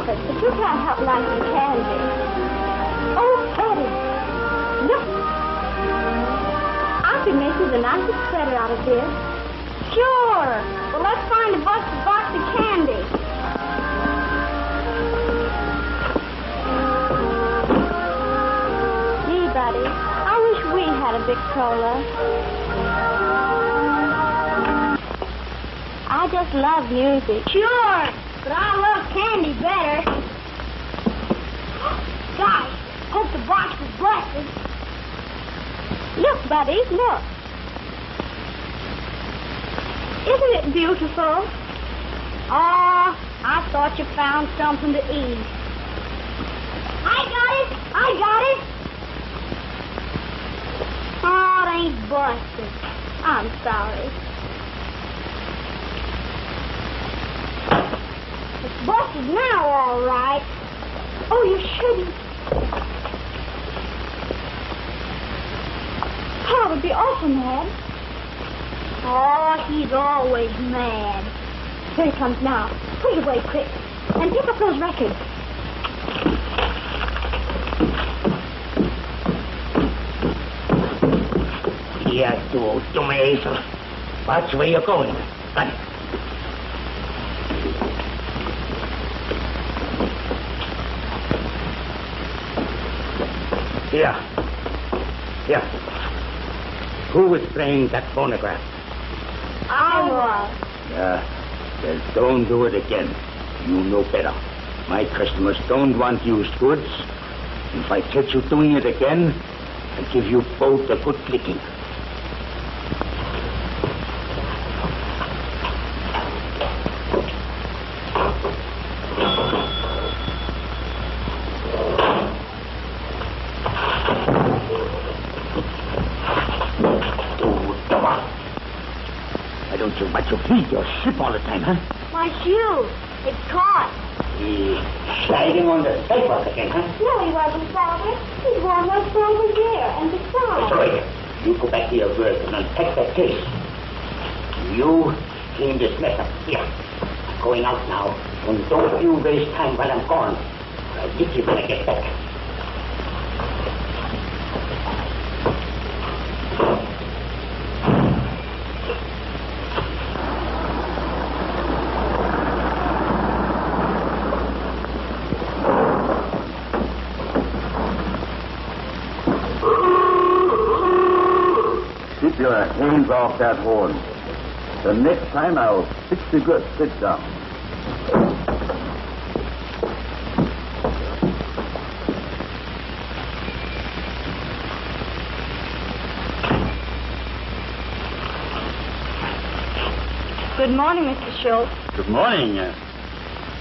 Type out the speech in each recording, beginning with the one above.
help it, but you can't help liking candy. Oh, Eddie, look. I could make you the nicest sweater out of this. Sure. Well, let's find a box of candy. Gee, buddy, I wish we had a Victrola. I just love music. Sure, but I love candy better. Gosh, hope the box is blessed. Look, buddy, look. Isn't it beautiful? Oh, I thought you found something to eat. I got it. Oh, it ain't busted. I'm sorry. It's busted now, all right. Oh, you shouldn't. Pa would be awful mad. Oh, he's always mad. Here he comes now. Put it away quick. And pick up those records. Yeah, you dumb hazel. Watch where you're going. Run. Here. Who was playing that phonograph? I was. Yeah. Well, don't do it again. You know better. My customers don't want used goods. If I catch you doing it again, I'll give you both a good licking. But you feed your ship all the time, huh? My shoe. It's caught. He's sliding on the sidewalk again, huh? No, he wasn't, Father. He's one of us over there. And besides... Sorry. You go back to your work and unpack that case. You clean this mess up. Here. I'm going out now. And don't you waste time while I'm gone. I'll get you when I get back. Keep your hands off that horn. The next time I'll fix you good. Sit down. Good morning, Mr. Schultz. Good morning.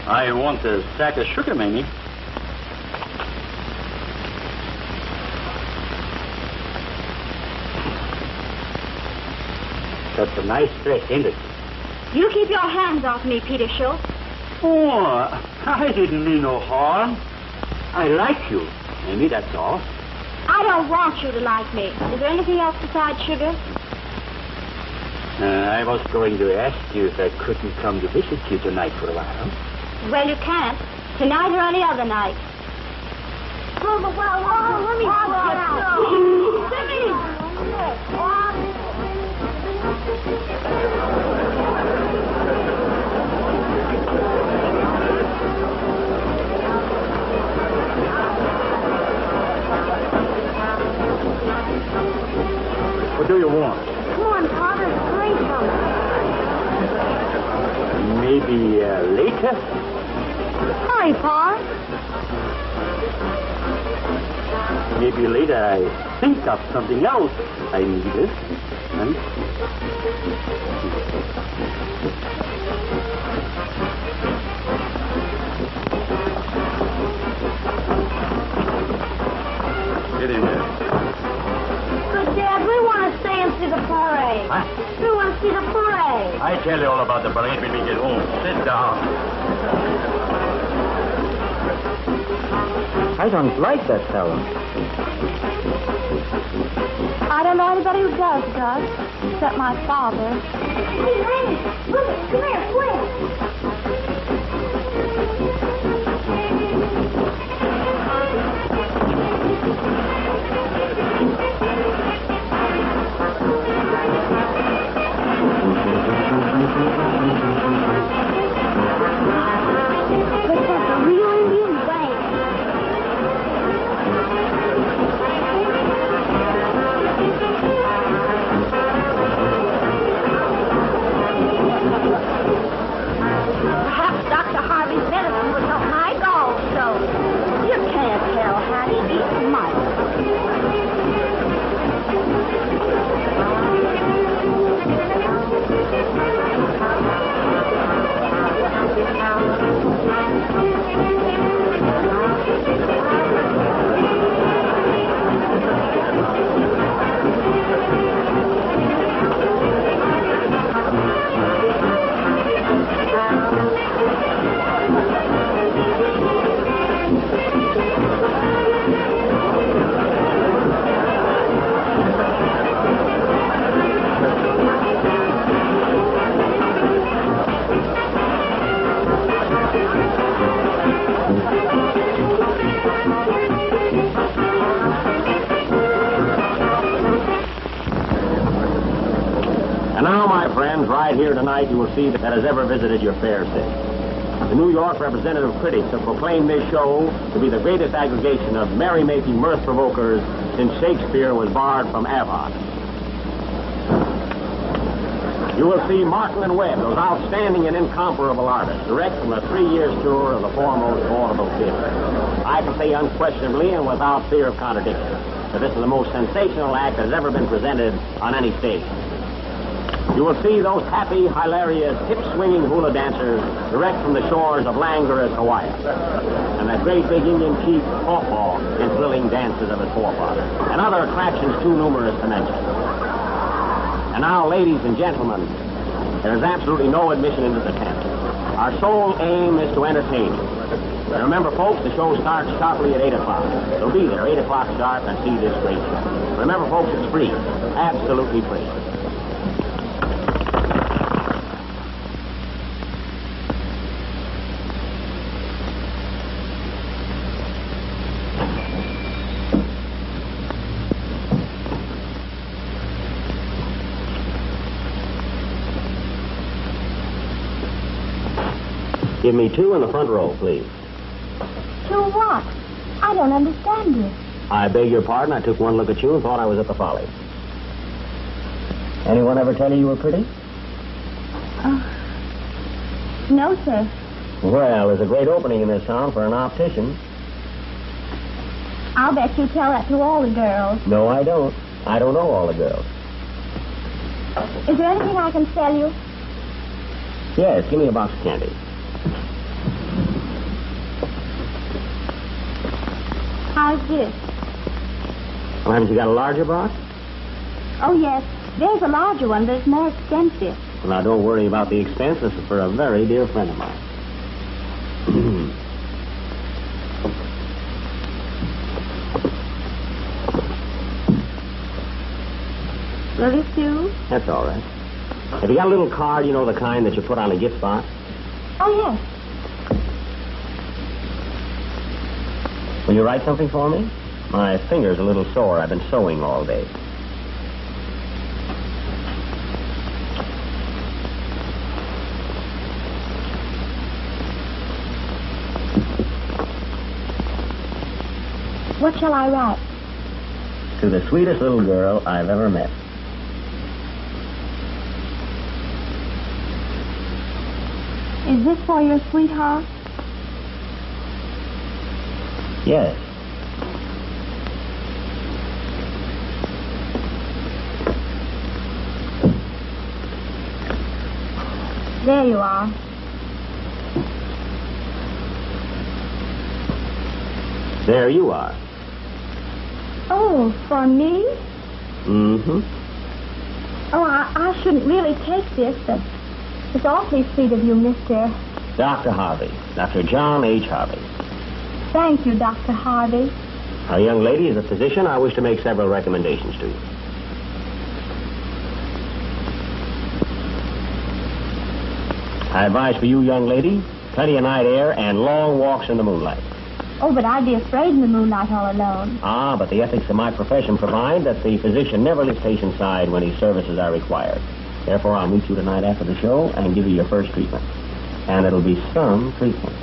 I want a sack of sugar, Mamie. That's a nice dress, ain't it? You keep your hands off me, Peter Schultz. Oh, I didn't mean no harm. I like you, Mamie, that's all. I don't want you to like me. Is there anything else besides sugar? I was going to ask you if I couldn't come to visit you tonight for a while. Well, you can't. Tonight or any other night. Oh, let me What do you want? Come on, Father. Hurry, Maybe later? Hurry, Pa. Maybe later I think of something else I needed. Huh? Get in there. But, Dad, we want to stay and see the parade. What? We want to see the parade. I tell you all about the parade when we get home. Sit down. I don't like that fellow. I don't know anybody who does, except my father. Hey, Randy, look, come here, quick. friends, right here tonight you will see that has ever visited your fair city. The New York representative critics have proclaimed this show to be the greatest aggregation of merry-making mirth-provokers since Shakespeare was barred from Avon. You will see Markle and Webb, those outstanding and incomparable artists, direct from a 3-year tour of the foremost vaudeville theater. I can say unquestionably and without fear of contradiction that this is the most sensational act that has ever been presented on any stage. You will see those happy, hilarious, hip-swinging hula dancers direct from the shores of languorous Hawaii, and that great big Indian chief Pawpaw in thrilling dances of his forefathers, and other attractions too numerous to mention. And now, ladies and gentlemen, there is absolutely no admission into the tent. Our sole aim is to entertain you. And remember, folks, the show starts sharply at 8 o'clock. So be there, 8 o'clock sharp, and see this great show. Remember, folks, it's free. Absolutely free. Give me 2 in the front row, please. 2 what? I don't understand you. I beg your pardon. I took one look at you and thought I was at the Follies. Anyone ever tell you were pretty? No, sir. Well, there's a great opening in this town for an optician. I'll bet you tell that to all the girls. No, I don't. I don't know all the girls. Is there anything I can sell you? Yes, give me a box of candy. How's this? Well, haven't you got a larger box? Oh, yes. There's a larger one, but it's more expensive. Well, now, don't worry about the expense. This is for a very dear friend of mine. Will this do? That's all right. Have you got a little card, you know, the kind that you put on a gift box? Oh, yes. Will you write something for me? My finger's a little sore. I've been sewing all day. What shall I write? To the sweetest little girl I've ever met. Is this for your sweetheart? Yes. There you are. There you are. Oh, for me? Mm-hmm. Oh, I shouldn't really take this, but it's awfully sweet of you, Mr. Dr. Harvey. Dr. John H. Harvey. Thank you, Dr. Harvey. Now, young lady, as a physician, I wish to make several recommendations to you. I advise for you, young lady, plenty of night air and long walks in the moonlight. Oh, but I'd be afraid in the moonlight all alone. Ah, but the ethics of my profession provide that the physician never leaves patient's side when his services are required. Therefore, I'll meet you tonight after the show and give you your first treatment. And it'll be some treatment.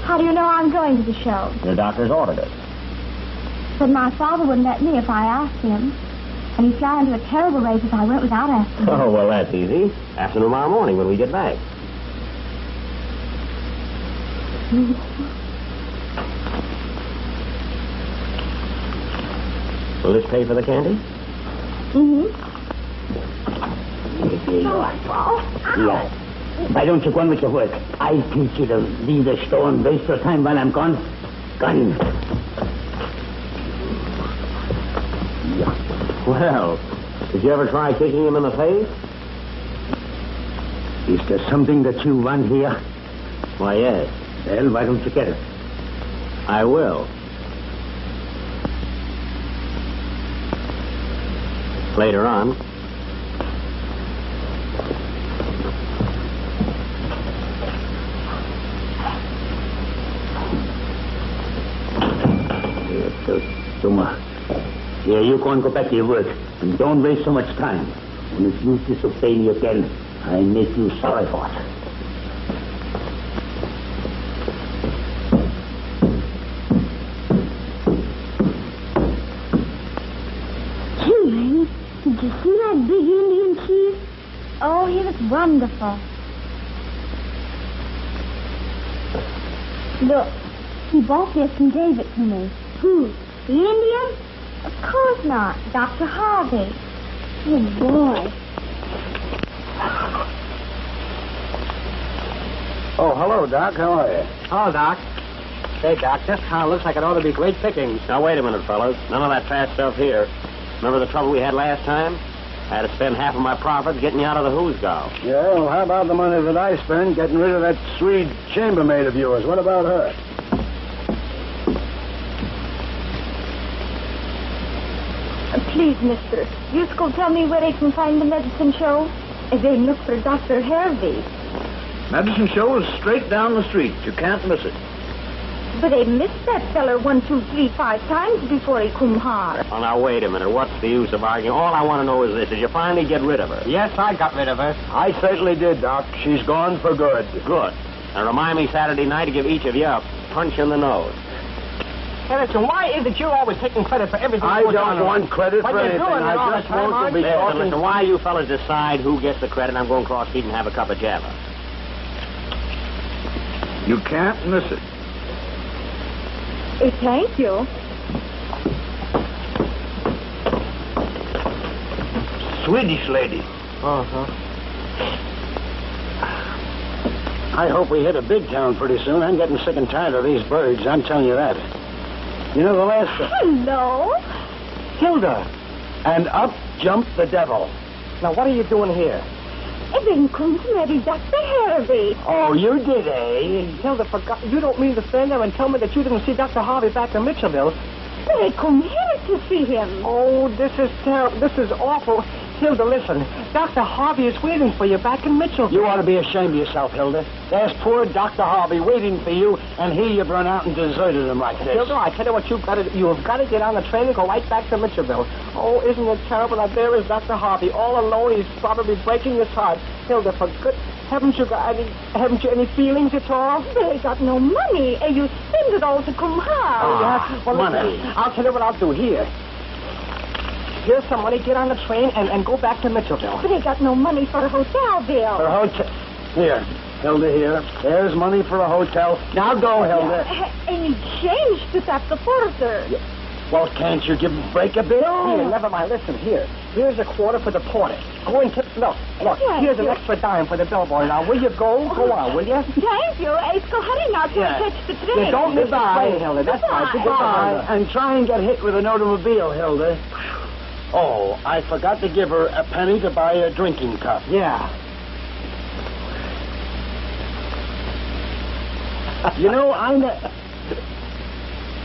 How do you know I'm going to the show? Your doctor's ordered it. But my father wouldn't let me if I asked him. And he'd fly into a terrible rage if I went without asking him. Oh, well, that's easy. After tomorrow morning when we get back. Will this pay for the candy? Mm-hmm. Here you are. Yeah. Why don't you go on with your work? I teach you to leave the store and waste your time while I'm gone. Gone. Well, did you ever try kicking him in the face? Is there something that you want here? Why, yes. Well, why don't you get it? I will. Later on. Here, you go and go back to your work. And don't waste so much time. And if you disobey me again, I make you sorry for it. Did you see that big Indian chief? Oh, he was wonderful. Look, he bought this and gave it to me. Who? The Indian? Of course not. Dr. Harvey. Oh, boy. Oh, hello, Doc. How are you? Oh, Doc. Say, Doc, this car looks like it ought to be great pickings. Now, wait a minute, fellas. None of that fast stuff here. Remember the trouble we had last time? I had to spend half of my profits getting you out of the hoosgow. Yeah, well, how about the money that I spent getting rid of that Swede chambermaid of yours? What about her? Please, mister, you go tell me where they can find the medicine show. They look for Dr. Harvey. Medicine show is straight down the street. You can't miss it. But they missed that feller 1, 2, 3, 5 times before he come hard. Well, now, wait a minute. What's the use of arguing? All I want to know is this. Did you finally get rid of her? Yes, I got rid of her. I certainly did, Doc. She's gone for good. Good. Now, remind me Saturday night to give each of you a punch in the nose. Hey, listen, why is it you're always taking credit for everything I that goes on don't want credit What for you're anything. doing it all I the just time, want to be aren't you? talking. Listen, why you fellas decide who gets the credit, I'm going across street and have a cup of java. You can't miss it. Thank you. Swedish lady. Uh-huh. I hope we hit a big town pretty soon. I'm getting sick and tired of these birds. I'm telling you that. You know the last... Hello. Hilda. And up jumped the devil. Now, what are you doing here? Then come to marry Dr. Harvey. Oh, you did, eh? Hilda, forgot. You don't mean to stand there and tell me that you didn't see Dr. Harvey back in Mitchellville? They come here to see him. Oh, this is terrible. This is awful. Hilda, listen. Dr. Harvey is waiting for you back in Mitchellville. You ought to be ashamed of yourself, Hilda. There's poor Dr. Harvey waiting for you, and here you've run out and deserted him like this. Hilda, I tell you what, you have got to get on the train and go right back to Mitchellville. Oh, isn't it terrible? Now, there is Dr. Harvey all alone. He's probably breaking his heart. Hilda, for good... Haven't you any feelings at all? They got no money. You spend it all to come here. Yeah? Well, money. listen, I'll tell you what I'll do here. Here's some money. Get on the train and go back to Mitchellville. But they got no money for a hotel bill. For a hotel... Here, Hilda, here. There's money for a hotel. Now go, Hilda. Any change to tap the porter. Yeah. Well, can't you break a bill? Here, never mind. Listen, here. Here's a quarter for the porter. Go and tip... Look, Yes, here's an yes. extra dime for the billboy. Now, will you go? Go on, will you? Thank you. Go hurry now to catch the train. Yeah, don't miss the Goodbye. train, Hilda. That's right. Goodbye. And try and get hit with an automobile, Hilda. Oh, I forgot to give her a penny to buy a drinking cup. Yeah. You know,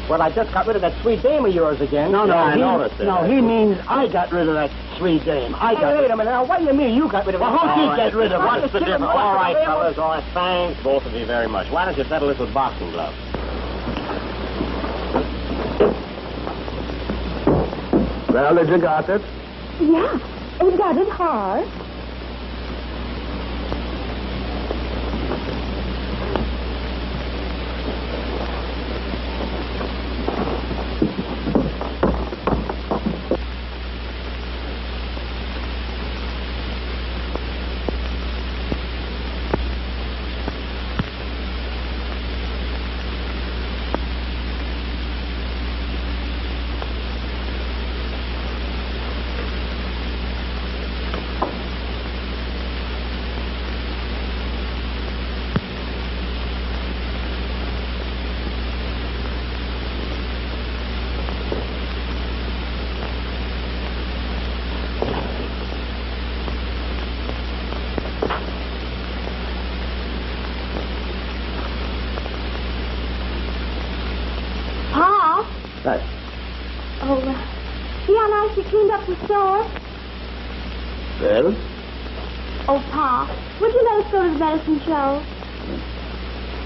Well, I just got rid of that sweet dame of yours again. No, I noticed it. No, he means I got rid of that sweet dame. I got Wait a minute. Now, what do you mean you got rid of it? Well, how All did he get rid of it? What's the What's the difference? difference? All right, What's the fellas. All right, thanks, both of you very much. Why don't you settle this with boxing gloves? Well, did you got it? Yeah, we got it hard. Right. Oh, see how nice you cleaned up the store? Well? Oh, Pa, would you let us go to the medicine show?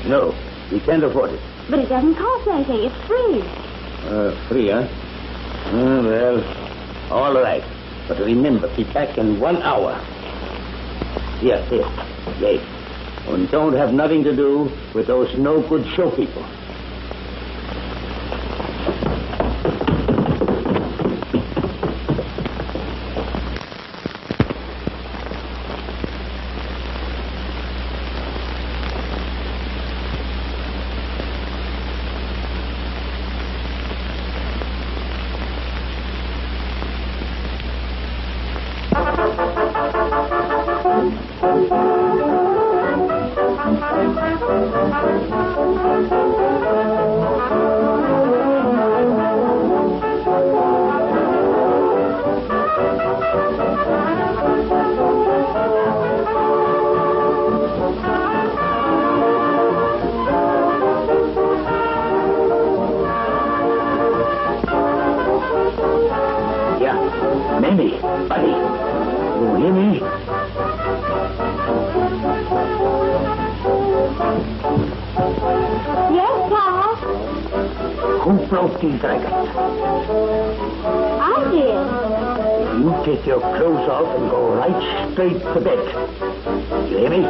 No, we can't afford it. But it doesn't cost anything. It's free. Free, huh? Well, all right. But remember, be back in 1 hour. Yes. And don't have nothing to do with those no-good show people. These dragons. I did. You take your clothes off and go right straight to bed. You hear me?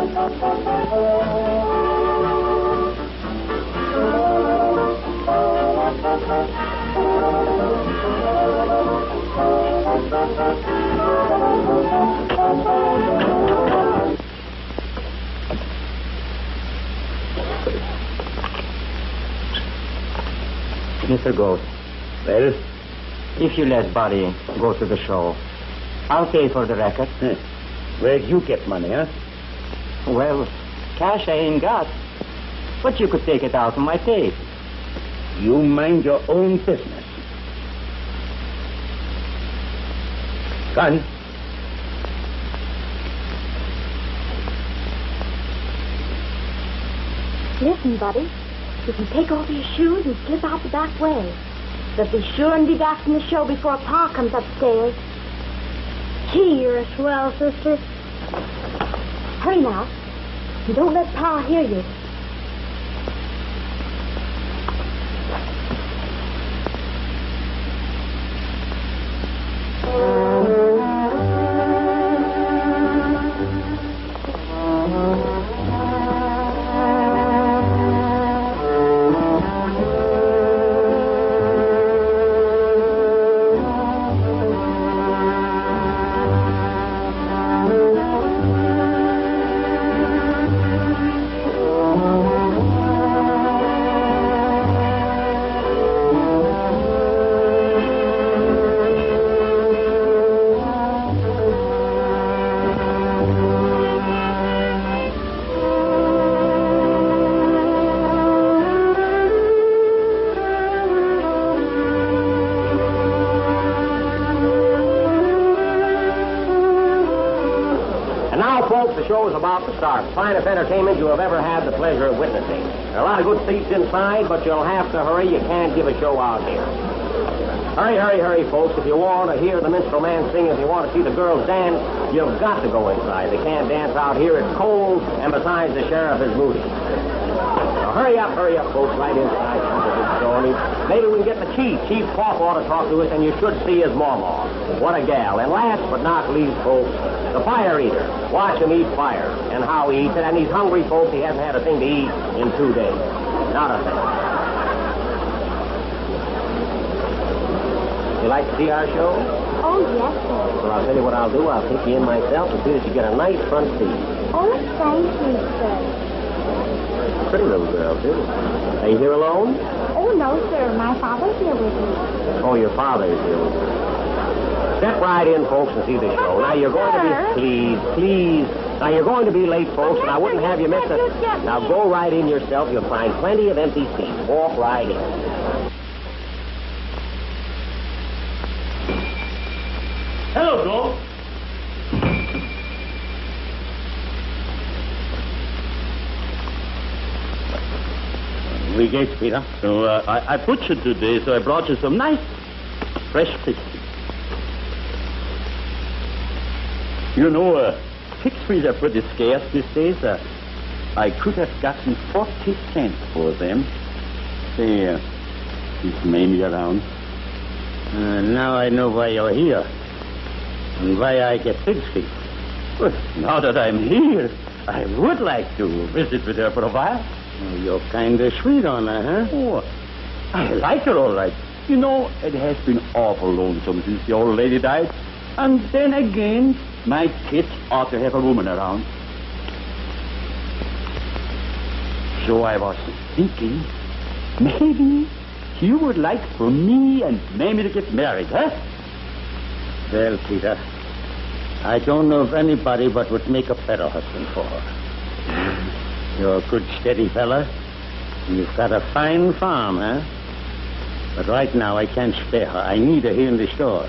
Mr. Ghost. Well? If you let Buddy go to the show, I'll pay for the record. Where'd you get money, huh? Well, cash I ain't got. But you could take it out of my pay. You mind your own business. Gun. Listen, Buddy. You can take off your shoes and slip out the back way. But be sure and be back from the show before Pa comes upstairs. Gee, you're a swell, sister. Hurry now. And don't let Pa hear you. The show is about to start. Finest entertainment you have ever had the pleasure of witnessing. There are a lot of good seats inside, but you'll have to hurry. You can't give a show out here. Hurry, folks. If you want to hear the minstrel man sing, if you want to see the girls dance, you've got to go inside. They can't dance out here. It's cold, and besides, the sheriff is moody. Now, hurry up, folks, right inside. Maybe we can get the chief. Chief Pop ought to talk to us, and you should see his mama. What a gal. And last but not least, folks, the fire eater. Watch him eat fire and how he eats it. And he's hungry, folks. He hasn't had a thing to eat in 2 days. Not a thing. You like to see our show? Oh, yes, sir. Well, I'll tell you what I'll do. I'll take you in myself and see that you get a nice front seat. Oh, thank you, sir. Pretty little girl, too. Are you here alone? Oh, no, sir. My father's here with me. Oh, your father is here with you. Step right in, folks, and see the show. Now, you're going to be... Please. Now, you're going to be late, folks, and I wouldn't have you miss it. Now, go right in yourself. You'll find plenty of empty seats. Walk right in. Hello, Joe. We get Peter. So I butchered today, so I brought you some nice, fresh pigs. You know, pig feet are pretty scarce these days. I could have gotten 40 cents for them. Say, is Mamie around? Now I know why you're here. And why I get pigs feet? Well, now that I'm here, I would like to visit with her for a while. You're kind of sweet on her, huh? Oh, I like her all right. You know, it has been awful lonesome since the old lady died. And then again, my kids ought to have a woman around. So I was thinking, maybe you would like for me and Mamie to get married, huh? Well, Peter, I don't know of anybody but would make a better husband for her. You're a good, steady fella. And you've got a fine farm, huh? But right now I can't spare her. I need her here in the store.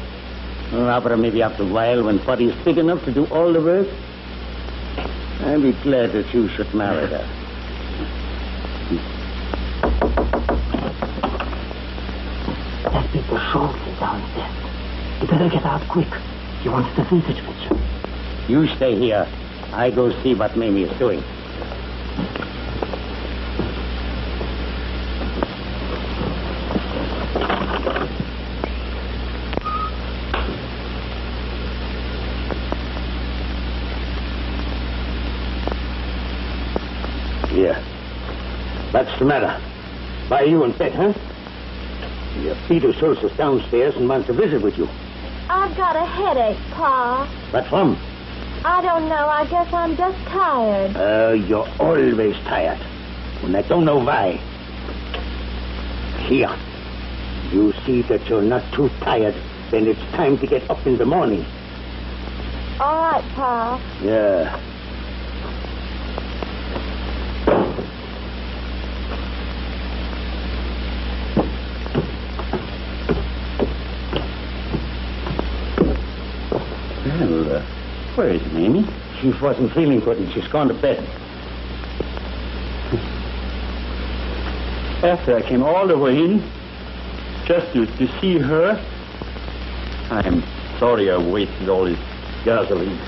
Well, maybe after a while, when Buddy's big enough to do all the work, I'd be glad that you should marry her. That big soldier downstairs. You better get out quick. He wants to visit with you. You stay here. I go see what Mamie is doing. Here. What's the matter? Why are you in bed, huh? Your Peter shows us downstairs and wants to visit with you. I've got a headache, Pa. What from? I don't know. I guess I'm just tired. You're always tired. And I don't know why. Here. You see that you're not too tired, then it's time to get up in the morning. All right, Pa. Yeah. Well, where is Mamie? She wasn't feeling good and she's gone to bed. After I came all the way in, just to see her, I'm sorry I wasted all this gasoline.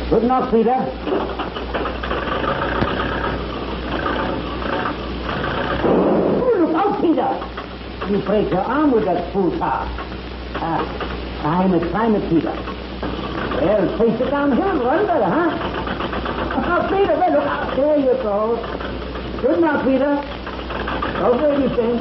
Good enough, Peter. Peter, you break your arm with that fool car. Climb it, Peter. Well, face it downhill and run better, huh? Peter, well, look out. There you go. Good now, Peter. Don't do anything.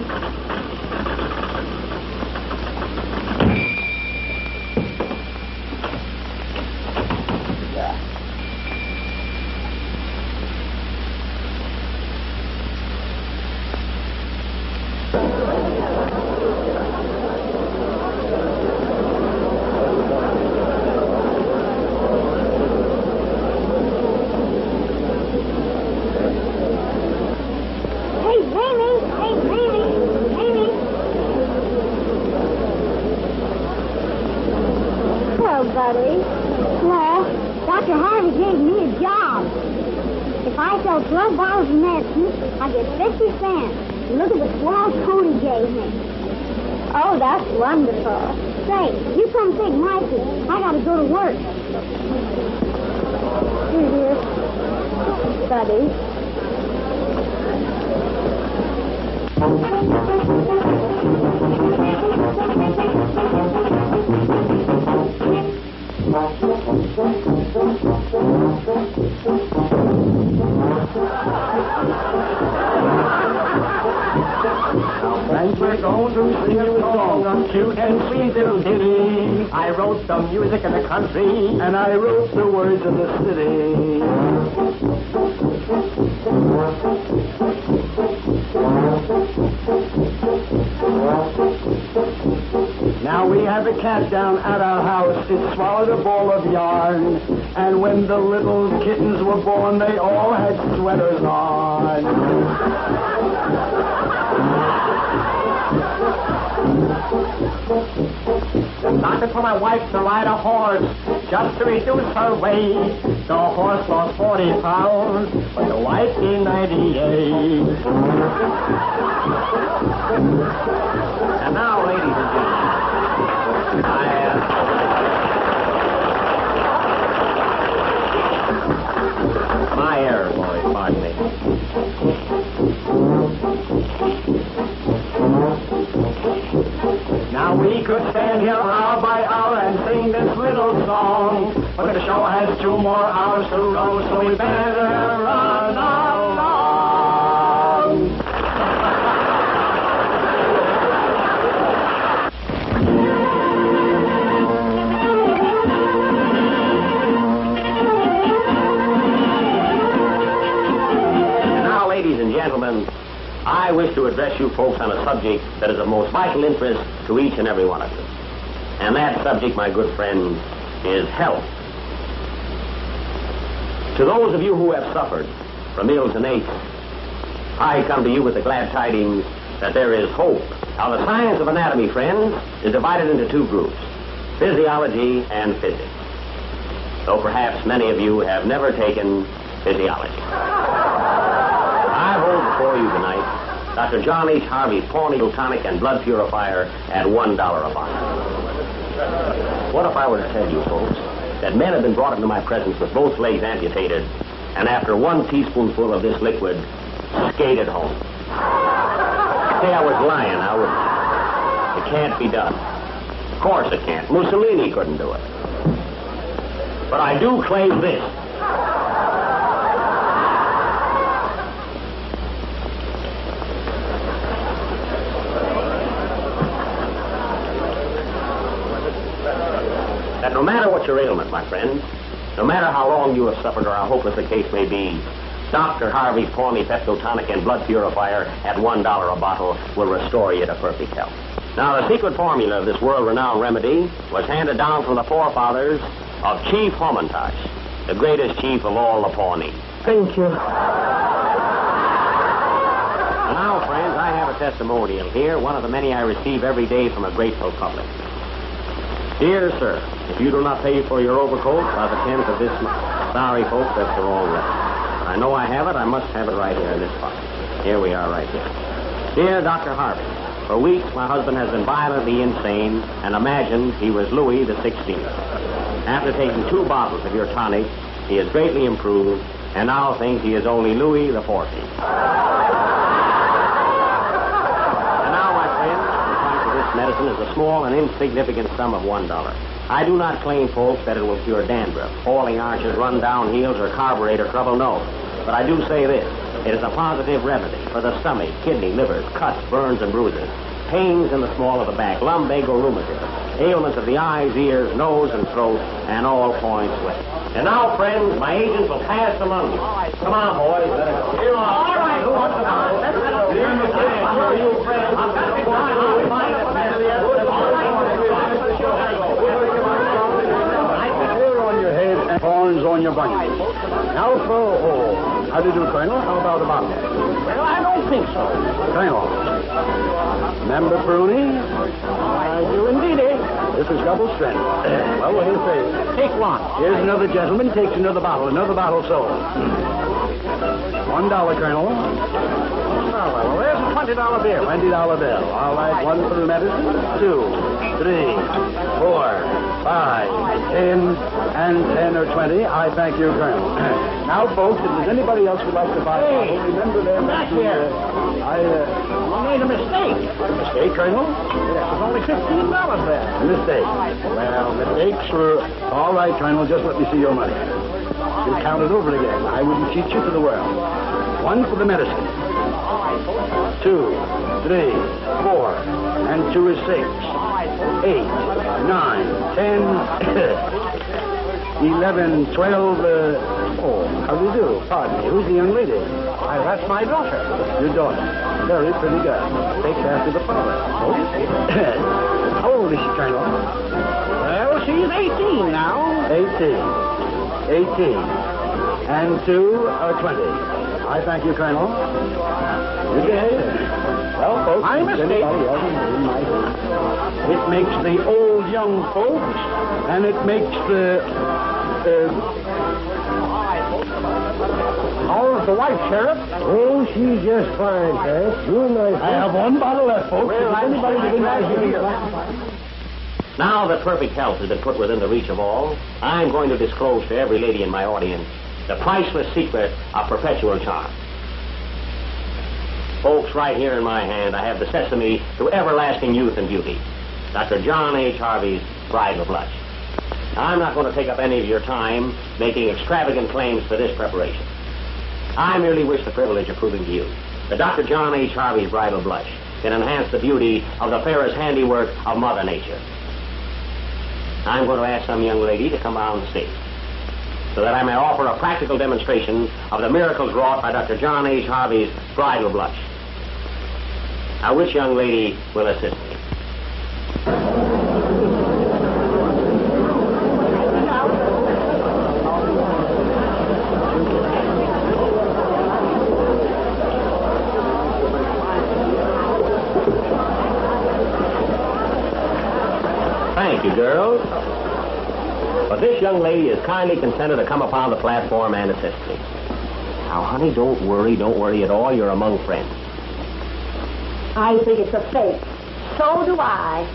Buddy. Well, Dr. Harvey gave me a job. If I sell 12 bottles of medicine, I get 50 cents. And look at the swell coat he gave me. Oh, that's wonderful. Say, you come take my seat. I gotta go to work. Here it is. Buddy. And we're going to sing a song on cute and sweet little ditty. I wrote the music in the country, and I wrote the words in the city. Now we have a cat down at our house. It swallowed a ball of yarn. And when the little kittens were born, they all had sweaters on. Doctor told my wife to ride a horse just to reduce her weight. The horse lost 40 pounds, but the wife gained 98. And now, ladies and gentlemen, my error, boys, pardon me. here hour by hour and sing this little song. But the show has 2 more hours to go, so we better run along. Now, ladies and gentlemen, I wish to address you folks on a subject that is of most vital interest to each and every one of you. And that subject, my good friends, is health. To those of you who have suffered from ills and aches, I come to you with the glad tidings that there is hope. Now, the science of anatomy, friends, is divided into 2 groups, physiology and physics. Though perhaps many of you have never taken physiology. I hold before you tonight Dr. John H. Harvey's Pawnee Tonic and Blood Purifier at $1 a bottle. What if I were to tell you, folks, that men have been brought into my presence with both legs amputated, and after 1 teaspoonful of this liquid, skated home? Say I was lying, I wouldn't. It can't be done. Of course it can't. Mussolini couldn't do it. But I do claim this. That no matter what your ailment, my friend, no matter how long you have suffered or how hopeless the case may be, Dr. Harvey's Pawnee Peptotonic and Blood Purifier at $1 a bottle will restore you to perfect health. Now, the secret formula of this world-renowned remedy was handed down from the forefathers of Chief Homantosh, the greatest chief of all the Pawnee. Thank you. Now, friends, I have a testimonial here, one of the many I receive every day from a grateful public. Dear sir, if you do not pay for your overcoat by the 10th of this month, sorry folks, that's the wrong letter. I know I have it. I must have it right here in this pocket. Here we are right here. Dear Dr. Harvey, for weeks my husband has been violently insane and imagined he was Louis the 16th. After taking 2 bottles of your tonic, he has greatly improved and now thinks he is only Louis the 14th. And now, my friends, the price of this medicine is a small and insignificant sum of $1. I do not claim, folks, that it will cure dandruff, falling arches, run-down heels, or carburetor trouble, no. But I do say this. It is a positive remedy for the stomach, kidney, livers, cuts, burns, and bruises, pains in the small of the back, lumbago rheumatism, ailments of the eyes, ears, nose, and throat, and all points with it. And now, friends, my agents will pass among you. Come on, boys, let us go. Here, all right, who wants to go? Let's go. You friends. I've got to be Horns on your bunions. Now for a hole. How do you do, Colonel? How about a bottle? Well, I don't think so. Colonel. Remember Pruny? I do indeed, eh? This is double strength. Well, what do you say? Take one. Here's another gentleman. Takes another bottle sold. $1, Colonel. Well, there's a $20 bill. $20 bill. All right, 1 for the medicine. 2, 3, 4, 5, 10, and 10 or 20. I thank you, Colonel. Now, folks, if there's anybody else who'd like to buy a bottle, remember their back here. You made a mistake. Mistake, Colonel? Yes, there's only $15 there. A mistake. Well, mistakes were... All right, Colonel, just let me see your money. You count it over again. I wouldn't cheat you for the world. 1 for the medicine. 2, 3, 4, and 2 is 6. 8, 9, 10, 11, 12, how do you do? Pardon me, who's the young lady? That's my daughter. Your daughter. Very pretty girl. Takes after the father. Oh? How old is she, Colonel? Well, she's 18 now. 18. And 2 are 20. I thank you, Colonel. Good day. Well, folks, my mistake. It makes the old young folks, and it makes the... How's the wife, Sheriff? Oh, she's just fine, Sheriff. You're nice. I have 1 bottle left, folks. Well, anybody wouldn't like to hear. Now that perfect health has been put within the reach of all, I'm going to disclose to every lady in my audience the priceless secret of perpetual charm. Folks, right here in my hand, I have the sesame to everlasting youth and beauty. Dr. John H. Harvey's bridal blush. Now, I'm not going to take up any of your time making extravagant claims for this preparation. I merely wish the privilege of proving to you that Dr. John H. Harvey's bridal blush can enhance the beauty of the fairest handiwork of Mother Nature. I'm going to ask some young lady to come on the stage so that I may offer a practical demonstration of the miracles wrought by Dr. John H. Harvey's bridal blush. Now, which young lady will assist me? Thank you, girls. But this young lady has kindly consented to come upon the platform and assist me. Now, honey, don't worry at all. You're among friends. I think it's a fake. So do I.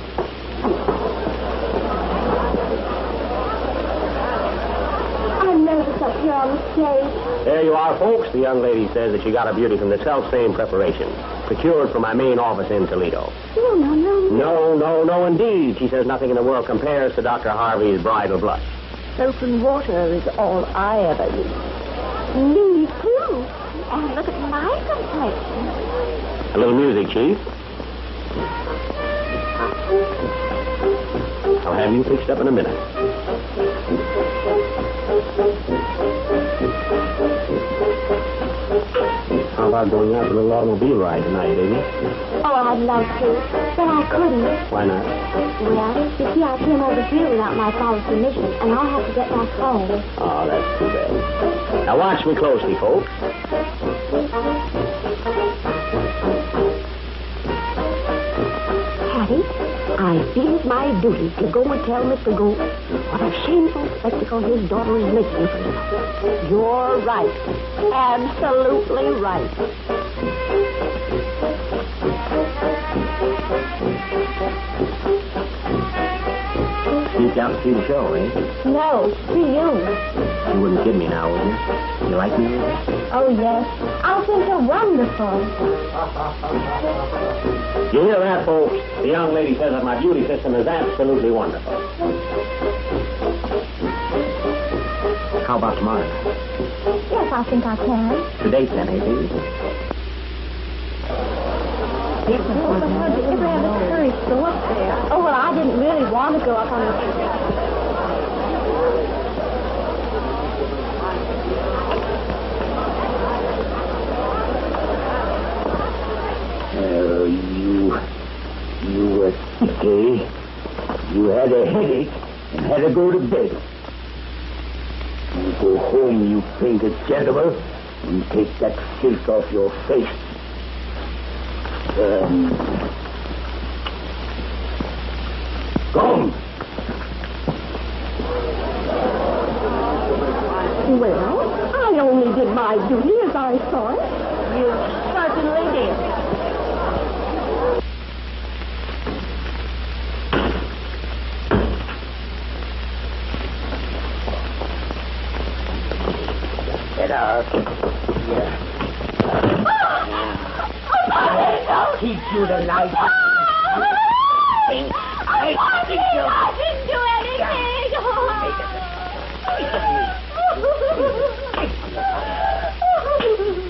I'm nervous up here on the stage. There you are, folks. The young lady says that she got a beauty from the self-same preparation, procured from my main office in Toledo. No, indeed. She says nothing in the world compares to Dr. Harvey's bridal blush. Soap and water is all I ever use. Me, too. And look at my complexion. A little music, Chief. I'll have you fixed up in a minute. How about going out for a little automobile ride tonight, baby? Oh, I'd love to, but I couldn't. Why not? Well, you see, I came over here without my father's permission, and I'll have to get back home. Oh, that's too bad. Now, watch me closely, folks. Hattie, I feel it's my duty to go and tell Mr. Gould what a shameful spectacle his daughter is making for him. You're right. Absolutely right. Sneak out to see the show, eh? No, see you. You wouldn't kid me now, would you? You like me? Oh, yes. I think you're wonderful. You hear that, folks? The young lady says that my beauty system is absolutely wonderful. How about tomorrow? Yes, I think I can. Today's then, eh, baby? How did you ever have the courage to go up there? Oh, well, I didn't really want to go up on the... You were sick, eh? You had a headache and had to go to bed. You go home, you painted gentleman, and take that silk off your face. Come. Well, I only did my duty as I saw it. You certainly did. Get out. Yeah. I'll teach you the life. I didn't do anything.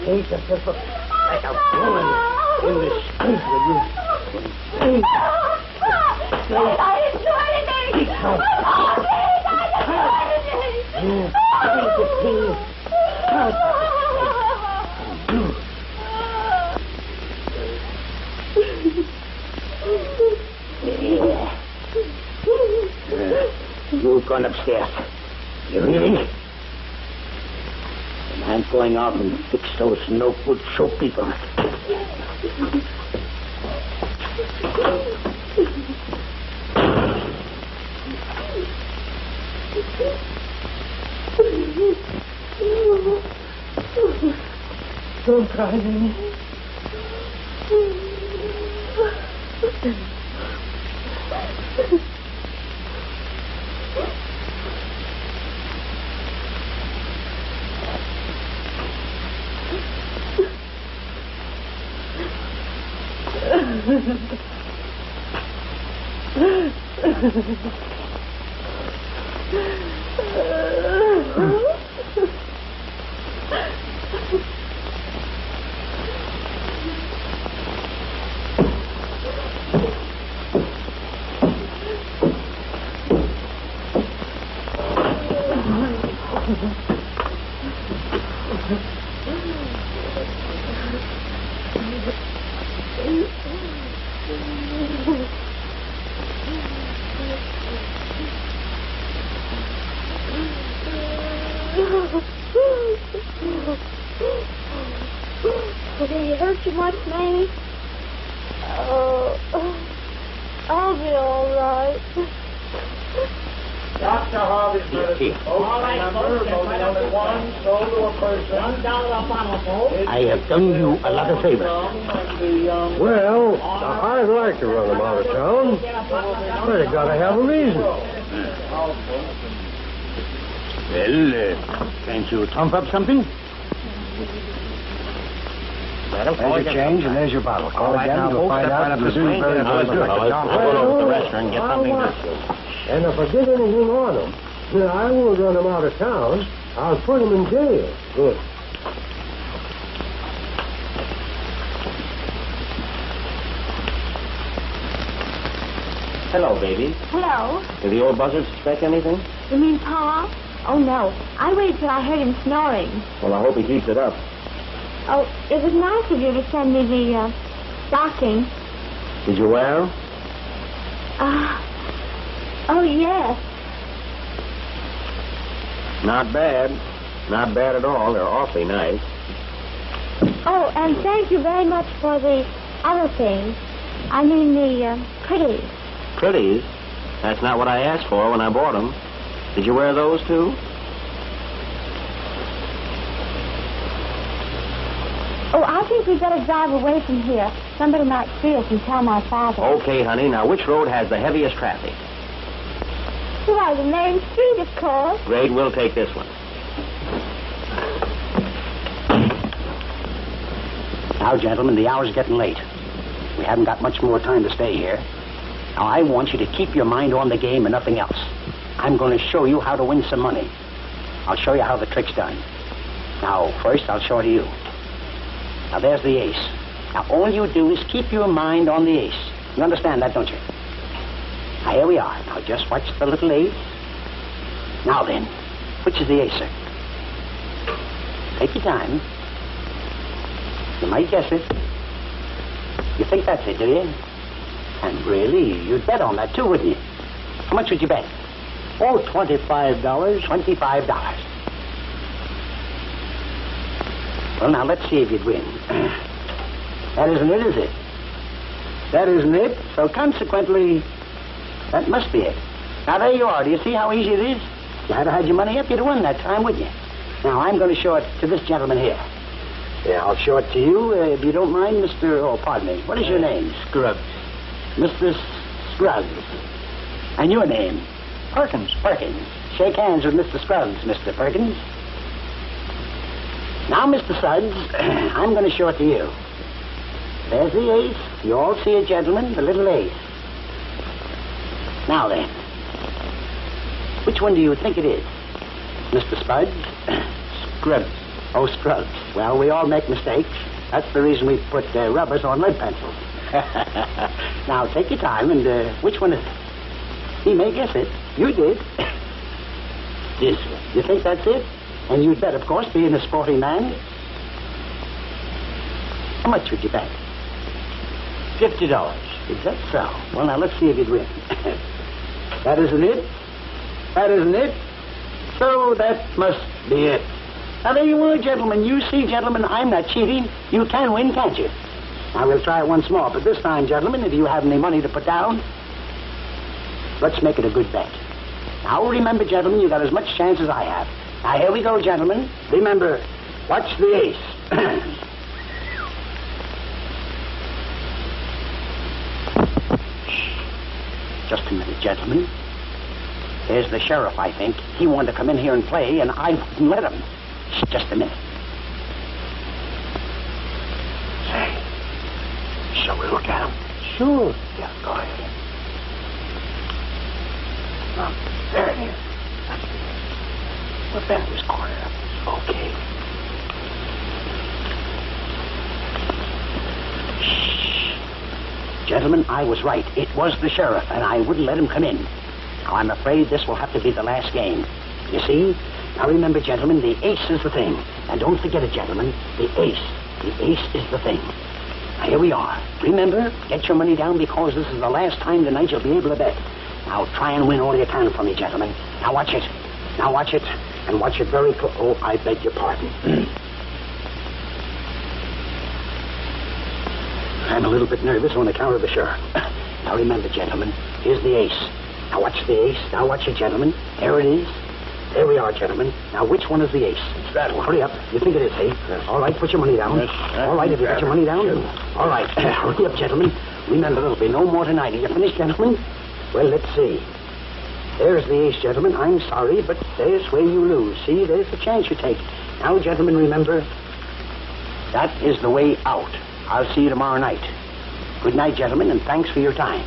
Take yourself like a woman in the street with you. I didn't do anything. You think the thing is You've gone upstairs. You hear me? And I'm going out and fix those no good show people. Don't cry, Mamie. Did it hurt you much, Mamie? I'll be all right. Dr. Harvey's medicine. All right, folks, only one sold to a person. I have done you a lot of favors. Well, I'd like to run them out of town, but you gotta have a reason. Well, can't you trump up something? There's your change and there's your bottle. Call right, again now, to folks, find step right out up if to you the do screen. very Let's good. go to the restaurant and get something to... And if I get anything on them, then I won't run them out of town. I'll put them in jail. Good. Hello, baby. Hello? Did the old buzzard suspect anything? You mean Pa? Oh, no. I waited till I heard him snoring. Well, I hope he keeps it up. Oh, it was nice of you to send me the stocking. Did you wear them? Oh, yes. Not bad. Not bad at all. They're awfully nice. Oh, and thank you very much for the other things. I mean the pretties. Pretties? That's not what I asked for when I bought them. Did you wear those, too? Oh, I think we'd better drive away from here. Somebody might see us and tell my father. Okay, honey. Now, which road has the heaviest traffic? Why, the main street, of course. Great, we'll take this one. Now, gentlemen, the hour's getting late. We haven't got much more time to stay here. Now, I want you to keep your mind on the game and nothing else. I'm going to show you how to win some money. I'll show you how the trick's done. Now, first, I'll show it to you. Now, there's the ace. Now, all you do is keep your mind on the ace. You understand that, don't you? Now, here we are. Now, just watch the little ace. Now, then, which is the ace, sir? Take your time. You might guess it. You think that's it, do you? And really, you'd bet on that, too, wouldn't you? How much would you bet? Oh, $25. $25. Well, now, let's see if you'd win. That isn't it, is it? That isn't it. So, consequently, that must be it. Now, there you are. Do you see how easy it is? If you had had your money up, you'd have won that time, wouldn't you? Now, I'm going to show it to this gentleman here. Yeah, I'll show it to you, if you don't mind, Mr. Oh, pardon me. What is your name? Scrubs. Mr. Scruggs. And your name? Perkins. Perkins. Shake hands with Mr. Scruggs, Mr. Perkins. Now, Mr. Suggs, I'm going to show it to you. There's the ace. You all see it, gentlemen, the little ace. Now, then, which one do you think it is? Mr. Spuds? Scrubs. Oh, Scruggs. Well, we all make mistakes. That's the reason we put rubbers on lead pencils. Now, take your time, and which one is it? He may guess it. You did. This one. You think that's it? And you'd bet, of course, being a sporting man. How much would you bet? $50. Is that so? Well, now, let's see if you'd win. That isn't it. That isn't it. So that must be it. Now, there you are, gentlemen. You see, gentlemen, I'm not cheating. You can win, can't you? Now, we'll try it once more. But this time, gentlemen, if you have any money to put down, let's make it a good bet. Now, remember, gentlemen, you got as much chance as I have. Now, here we go, gentlemen. Remember, watch the ace. Just a minute, gentlemen. There's the sheriff, I think. He wanted to come in here and play, and I wouldn't let him. Just a minute. Say, shall we look at him? Sure. Yeah, go ahead. There it is. That's it. We'll bend this corner up. Okay. Shh. Gentlemen, I was right. It was the sheriff, and I wouldn't let him come in. Now, I'm afraid this will have to be the last game. You see? Now, remember, gentlemen, the ace is the thing. And don't forget it, gentlemen, the ace. The ace is the thing. Now, here we are. Remember, get your money down because this is the last time tonight you'll be able to bet. Now, try and win all you can for me, gentlemen. Now, watch it. Now, watch it. And watch it very close. Oh, I beg your pardon. I'm a little bit nervous on account of the sheriff. Now, remember, gentlemen, here's the ace. Now, watch the ace. Now, watch it, gentlemen. There it is. There we are, gentlemen. Now, which one is the ace? It's that one. Hurry up. You think it is, eh? Yes. All right, put your money down. Yes. All right, have you got your money down? Sure. All right. Hurry up, gentlemen. Remember, there'll be no more tonight. Are you finished, gentlemen? Well, let's see. There's the ace, gentlemen. I'm sorry, but there's where you lose. See, there's the chance you take. Now, gentlemen, remember, that is the way out. I'll see you tomorrow night. Good night, gentlemen, and thanks for your time.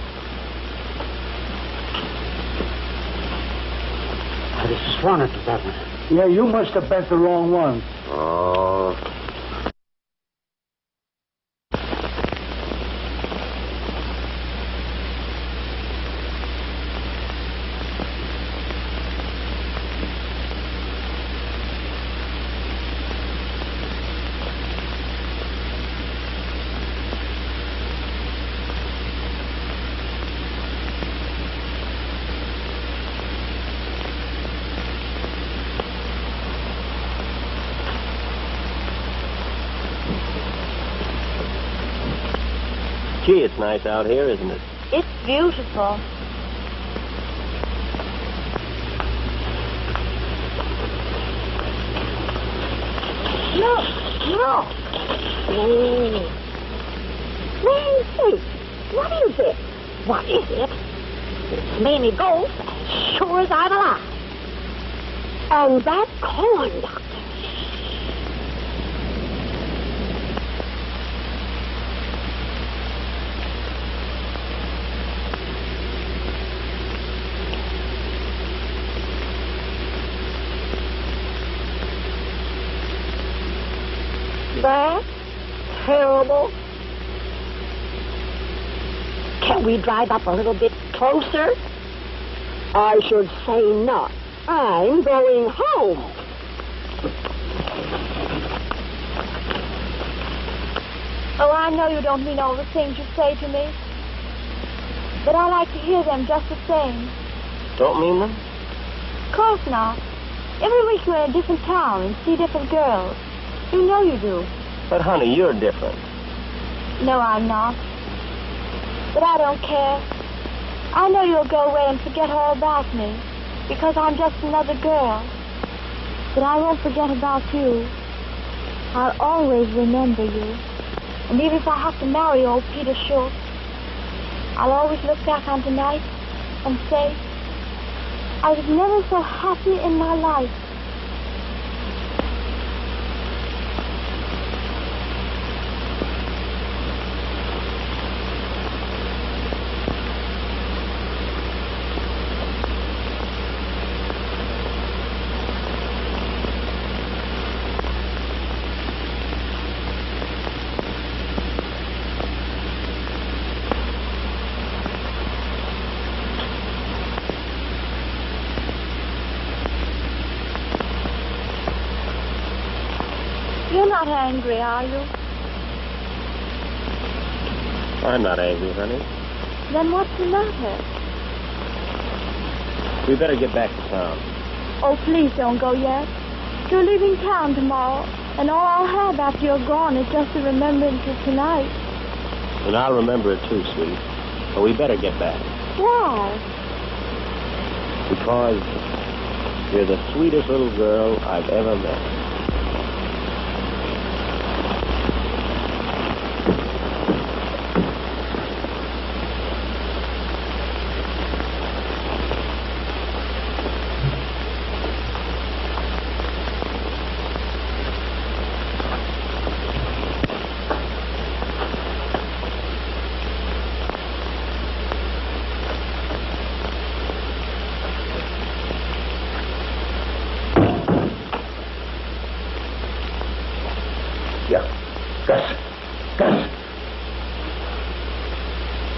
I just sworn it to that one. Yeah, you must have bet the wrong one. Oh. Gee, it's nice out here, isn't it? It's beautiful. Look, look. Oh. Nancy, what is it? What is it? It's Mamie Ghost, as sure as I'm alive. And that corn doctor. That's terrible. Can we drive up a little bit closer? I should say not. I'm going home. Oh, I know you don't mean all the things you say to me. But I like to hear them just the same. Don't mean them? Of course not. Every week you're in a different town and see different girls. You know you do. But, honey, you're different. No, I'm not. But I don't care. I know you'll go away and forget all about me, because I'm just another girl. But I won't forget about you. I'll always remember you. And even if I have to marry old Peter Schultz, I'll always look back on tonight and say, I was never so happy in my life. You're not angry, are you? I'm not angry, honey. Then what's the matter? We better get back to town. Oh, please don't go yet. You're leaving town tomorrow, and all I'll have after you're gone is just a remembrance of tonight. And I'll remember it too, sweet. But we better get back. Why? Because you're the sweetest little girl I've ever met.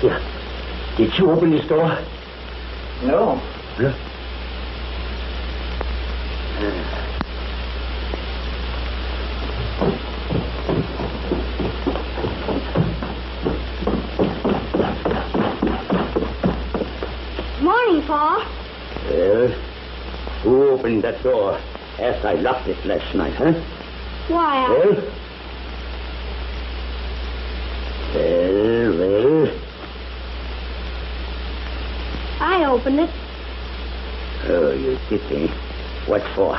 Here. Did you open this door? No. Huh? Morning, Pa. Well, who opened that door after I locked it last night, huh? Why, Well. I opened it. Oh, you did, eh? What for?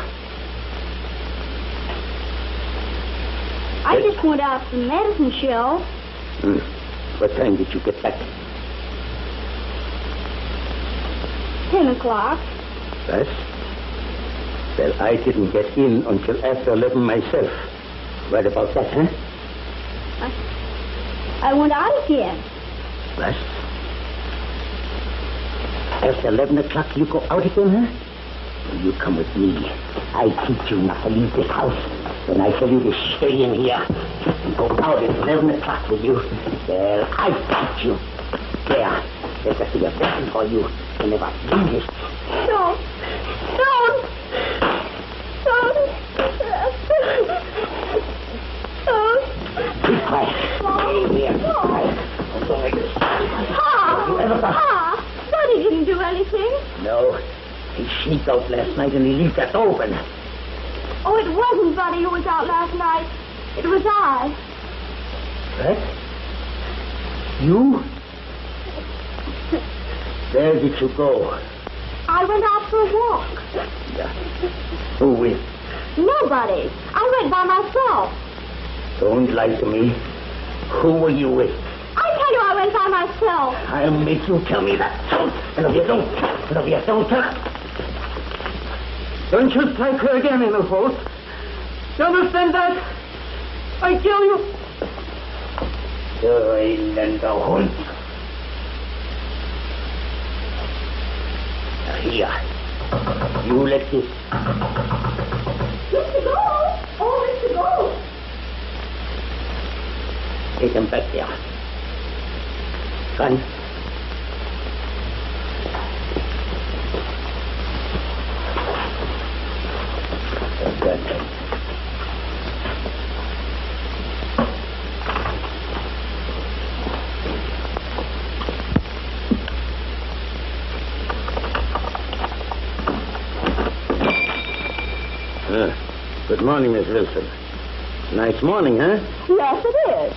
I just went out to the medicine show. What time did you get back? 10 o'clock. What? Well, I didn't get in until after 11 myself. What about that, huh? I went out again. What? After 11 o'clock you go out again, huh? Well, you come with me. I teach you not to leave this house. When I tell you to stay in here and go out at 11 o'clock with you, well, I teach you. There. There's a be a blessing for you. You never leave this. Don't. Be quiet. Stay here. Pa, Buddy didn't do anything. No. He sneaked out last night and he left that open. Oh, it wasn't Buddy who was out last night. It was I. What? You? Where did you go? I went out for a walk. Yeah. Who with? Nobody. I went by myself. Don't lie to me. Who were you with? I tell you I went by myself. I'll make you tell me that. And if you don't tell it. Don't you strike her again, little folks. You understand that? I kill you. Du elender Hund. Here. You let this. Mr. Gold! Oh, Mr. Gold! Take him back there. Gun. Good. Good morning, Miss Wilson. Nice morning, huh? Yes, it is.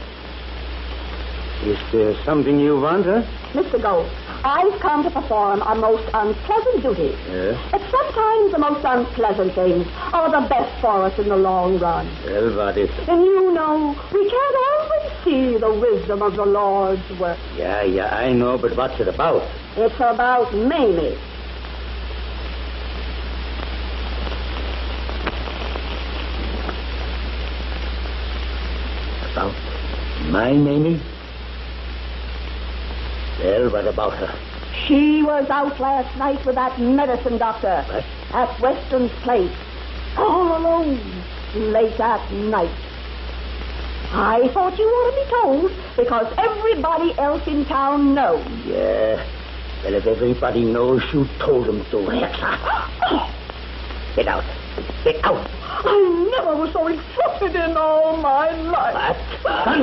Is there something you want, huh? Mr. Gold, I've come to perform a most unpleasant duty. Yes? But sometimes the most unpleasant things are the best for us in the long run. Well, what is it? And you know, we can't always see the wisdom of the Lord's work. Yeah, I know, but what's it about? It's about Mamie. About my Mamie? Well, what about her? She was out last night with that medicine doctor. What? At Weston's place. All alone. Late at night. I thought you ought to be told because everybody else in town knows. Yeah. Well, if everybody knows you told them to, Hexa. Get out. Get out. I never was so insulted in all my life. What? Son,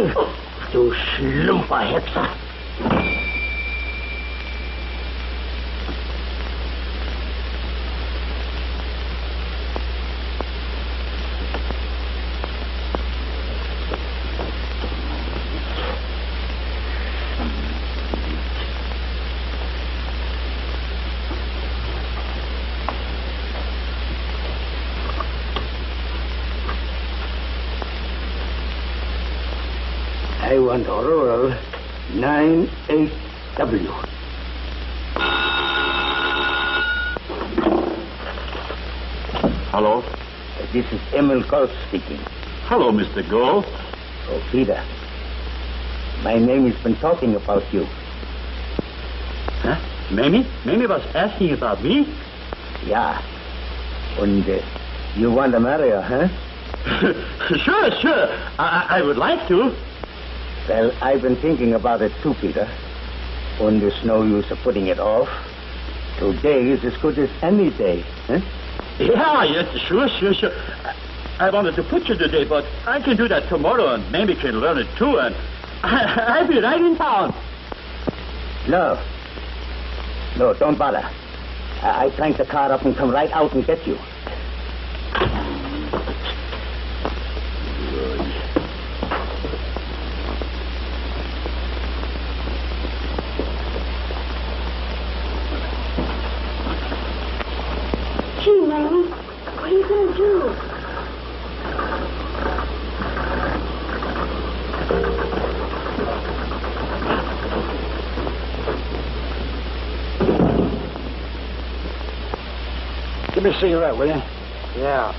you slumper, Hexa. I want Aurora 98W. Hello? This is Emil Gold speaking. Hello, Mr. Gold. Oh, Peter. My name has been talking about you. Huh? Mamie? Mamie was asking about me? Yeah. And you want to marry her, huh? Sure. I would like to. Well, I've been thinking about it too, Peter. And there's no use of putting it off. Today is as good as any day. Huh? Yeah, yes, sure. I wanted to put you today, but I can do that tomorrow, and maybe can learn it too, and I'll be right in town. No, don't bother. I crank the car up and come right out and get you. Gee, man, what are you going to do? Give me a cigarette, will you? Yeah.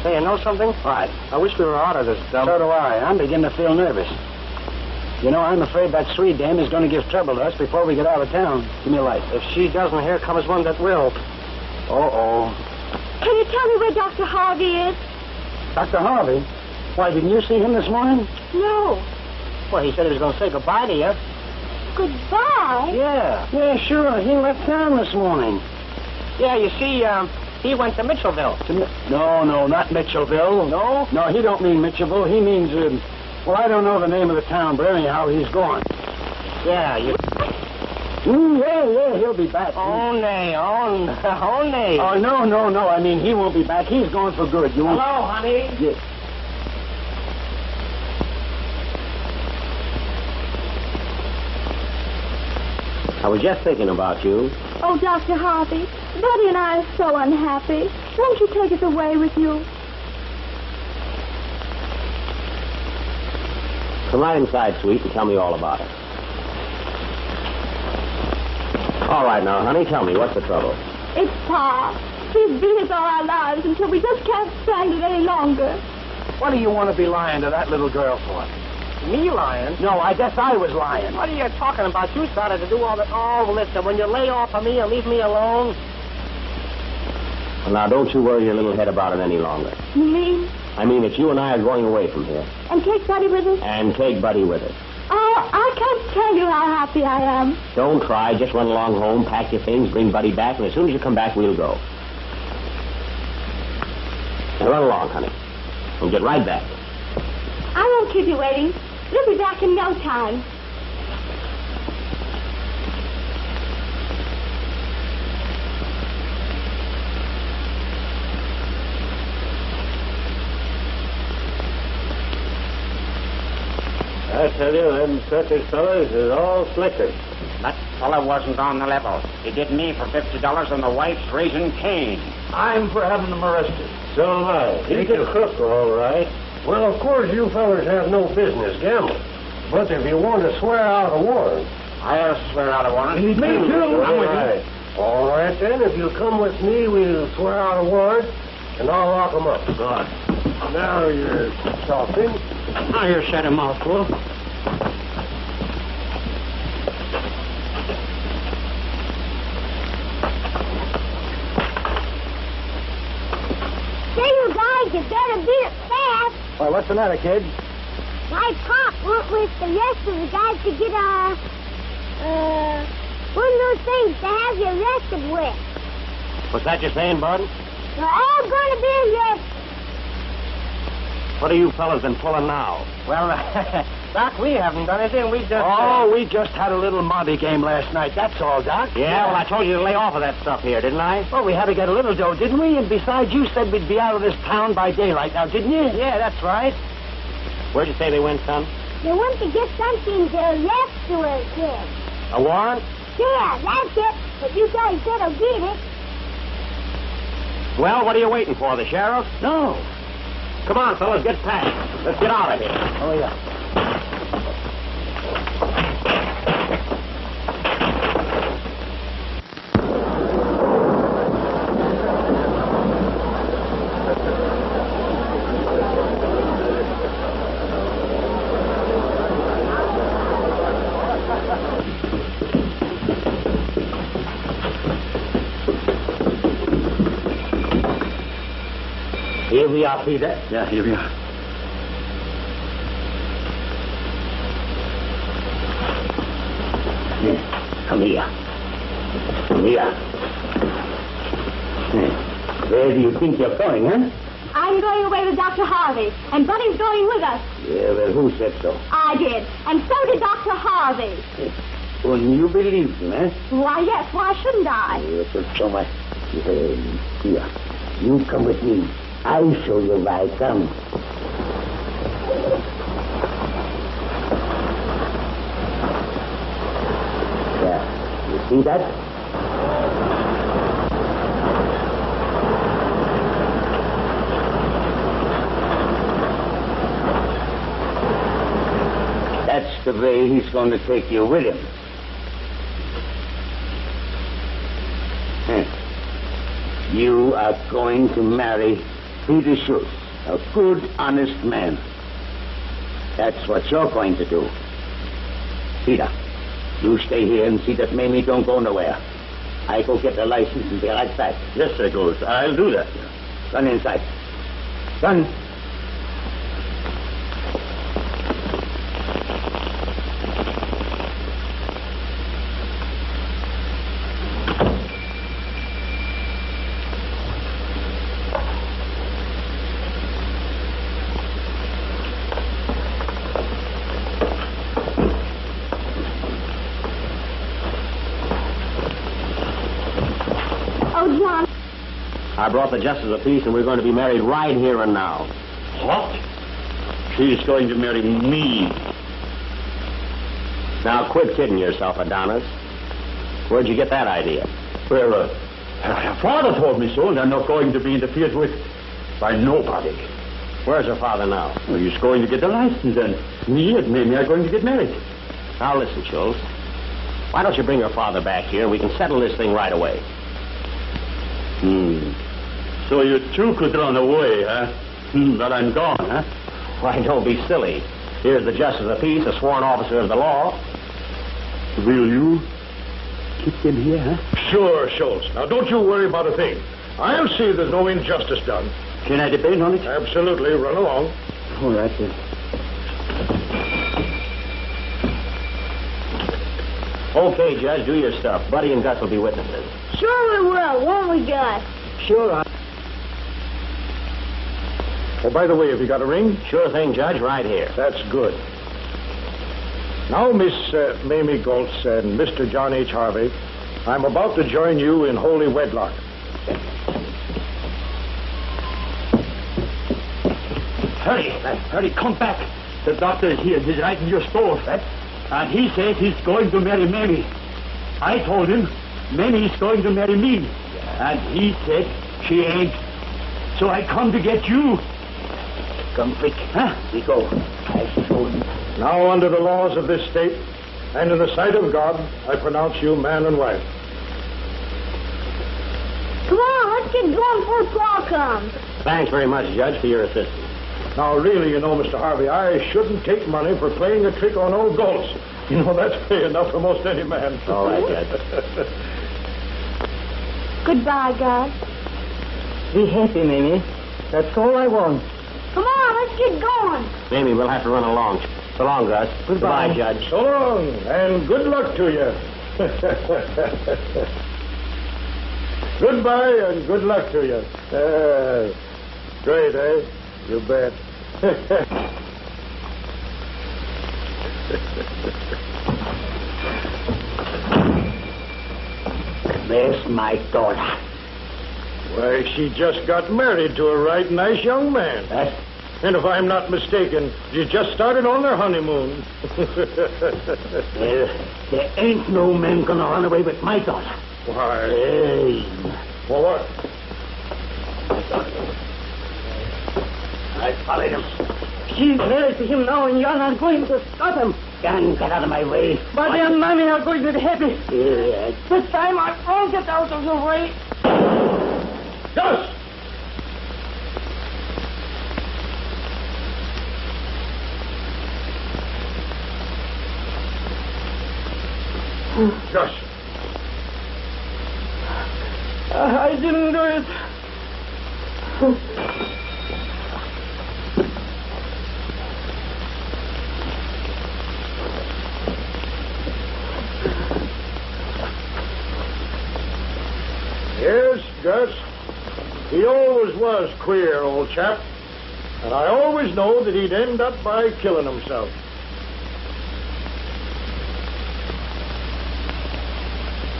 Say, you know something? What? I wish we were out of this dump. So do I. I'm beginning to feel nervous. You know, I'm afraid that Swede dame is going to give trouble to us before we get out of town. Give me a light. If she doesn't, here comes one that will. Uh-oh. Can you tell me where Dr. Harvey is? Dr. Harvey? Why, didn't you see him this morning? No. Well, he said he was going to say goodbye to you. Goodbye? Yeah, sure. He left town this morning. Yeah, you see, he went to Mitchellville. No, not Mitchellville. No? No, he don't mean Mitchellville. He means, well, I don't know the name of the town, but anyhow, he's gone. Yeah, you... Yeah, he'll be back. Oh, nay. Oh, no. I mean, he won't be back. He's gone for good. You won't... Hello, honey. Yeah. I was just thinking about you. Oh, Dr. Harvey, Betty and I are so unhappy. Won't you take us away with you? Come right inside, sweet, and tell me all about it. All right, now, honey, tell me, what's the trouble? It's Pa. He's beat us all our lives until we just can't stand it any longer. What do you want to be lying to that little girl for? Me lying? No, I guess I was lying. What are you talking about? You started to do all that. Oh, listen, when you lay off of me and leave me alone. Well, now, don't you worry your little head about it any longer. You mean? I mean that you and I are going away from here. And take Buddy with us? And take Buddy with us. Oh, I can't tell you how happy I am. Don't try. Just run along home, pack your things, bring Buddy back, and as soon as you come back, we'll go. Now, run along, honey. We'll get right back. I won't keep you waiting. We'll be back in no time. I tell you, them circus fellas is all slickers. That fella wasn't on the level. He did me for $50 and the wife's raising cane. I'm for having them arrested. So am I. He's a crook, all right. Well, of course, you fellas have no business gambling. But if you want to swear out a warrant... I'll swear out a warrant. Me too. I'm with you. All right, then. If you come with me, we'll swear out a warrant, and I'll lock them up. Good. Now you're talking. Now you shut him off, fool. Say, you guys, you better beat it fast. Well, what's the matter, kid? My pop went with the rest of the guys to get one of those things to have you arrested with. What's that you're saying, Bud? You're all going to be arrested. What have you fellas been pulling now? Well, Doc, we haven't done anything. We just... Oh, we just had a little Monte game last night. That's all, Doc. Yeah, well, I told you to lay off of that stuff here, didn't I? Well, we had to get a little dough, didn't we? And besides, you said we'd be out of this town by daylight now, didn't you? Yeah, that's right. Where'd you say they went, son? They went to get something to arrest us with. A warrant? Yeah, that's it. But you guys better get it. Well, what are you waiting for, the sheriff? No. Come on, fellas, get packed. Let's get out of here. Oh, yeah. Here we are, Peter. Yeah, here we are. Come here. Come here. Where do you think you're going, huh? I'm going away with Dr. Harvey, and Buddy's going with us. Yeah, well, who said so? I did, and so did Dr. Harvey. And you believe him, eh? Why, yes, why shouldn't I? So much. Here, you come with me. I'll show you where I come. Yeah, you see that? That's the way he's going to take you with him. You are going to marry Peter Schultz, a good, honest man. That's what you're going to do. Peter, you stay here and see that Mamie don't go nowhere. I go get the license and be right back. Yes, sir, Ghost. I'll do that. Run inside. Run. I brought the justice of peace, and we're going to be married right here and now. What? She's going to marry me. Now, quit kidding yourself, Adonis. Where'd you get that idea? Well, her father told me so, and I'm not going to be interfered with by nobody. Where's her father now? Well, he's going to get a license, and me and Mamie are going to get married. Now, listen, Schultz. Why don't you bring her father back here, and we can settle this thing right away. So you two could run away, huh? But I'm gone, huh? Why, don't be silly. Here's the justice of peace, a sworn officer of the law. Will you keep him here, huh? Sure, Schultz. Now, don't you worry about a thing. I'll see there's no injustice done. Can I depend on it? Absolutely. Run along. All right, then. Okay, Judge, do your stuff. Buddy and Gus will be witnesses. Sure we will, won't we, Gus? Sure. Oh, by the way, have you got a ring? Sure thing, Judge, right here. That's good. Now, Miss Mamie Goltz and Mr. John H. Harvey, I'm about to join you in holy wedlock. Hurry, come back. The doctor is here. He's right in your store. And he says he's going to marry Mamie. I told him Mamie's going to marry me. And he said she ain't. So I come to get you. Come quick. Huh? We go. I told you. Now, under the laws of this state, and in the sight of God, I pronounce you man and wife. Come on, let's get going before Paul comes. Thanks very much, Judge, for your assistance. Now, really, you know, Mr. Harvey, I shouldn't take money for playing a trick on old Goltz. You know, that's pay enough for most any man. All right, Judge. Goodbye, Gus. Be happy, Mamie. That's all I want. Come on, let's get going. Mamie, we'll have to run along. So long, Gus. Goodbye. Goodbye, Judge. So long, and good luck to you. Goodbye, and good luck to you. Great, eh? You bet. Where's my daughter? Why, she just got married to a right nice young man. And if I'm not mistaken, you just started on their honeymoon. There ain't no man gonna run away with my daughter. Why? Hey. Well, what? I followed him. She's married to him now, and you're not going to stop him. Gang, get out of my way. Buddy and Mommy are going to be happy. Yeah. This time I won't get out of the way. Gus! Gus. I didn't do it. Gus. He always was queer, old chap. And I always know that he'd end up by killing himself.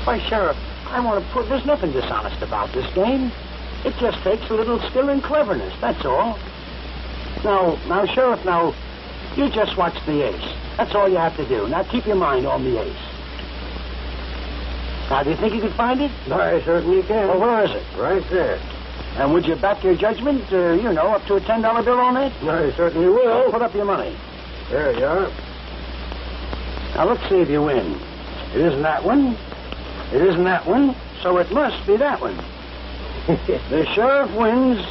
Why, Sheriff, I want to prove there's nothing dishonest about this game. It just takes a little skill and cleverness, that's all. Now, Sheriff, you just watch the ace. That's all you have to do. Now, keep your mind on the ace. Now, do you think you can find it? I certainly can. Well, where is it? Right there. And would you back your judgment, up to a $10 bill on it? I certainly will. Well, put up your money. There you are. Now, let's see if you win. It isn't that one. It isn't that one, so it must be that one. The sheriff wins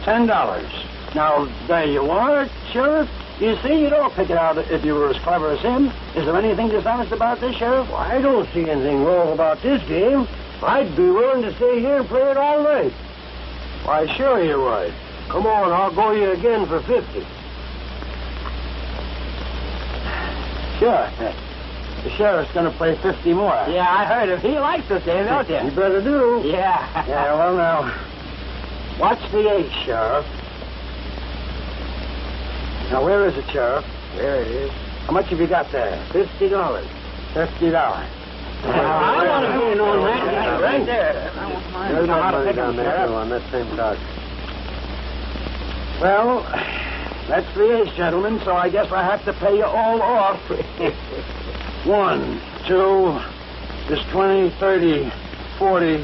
$10. Now, there you are, Sheriff. You see, you'd all pick it out if you were as clever as him. Is there anything dishonest about this, Sheriff? Well, I don't see anything wrong about this game. I'd be willing to stay here and play it all night. Why, sure you would. Come on, I'll go you again for 50. Sure. The sheriff's going to play 50 more. Yeah, I heard him. He likes this game, don't you? You better do. Yeah. Yeah, well, now, watch the ace, Sheriff. Now, where is it, Sheriff? There it is. How much have you got there? $50. $50. I want to be on that. Right there. There's my money down there on that same card. Well, that's the ace, gentlemen, so I guess I have to pay you all off. 1, 2, this 20, 30, 40.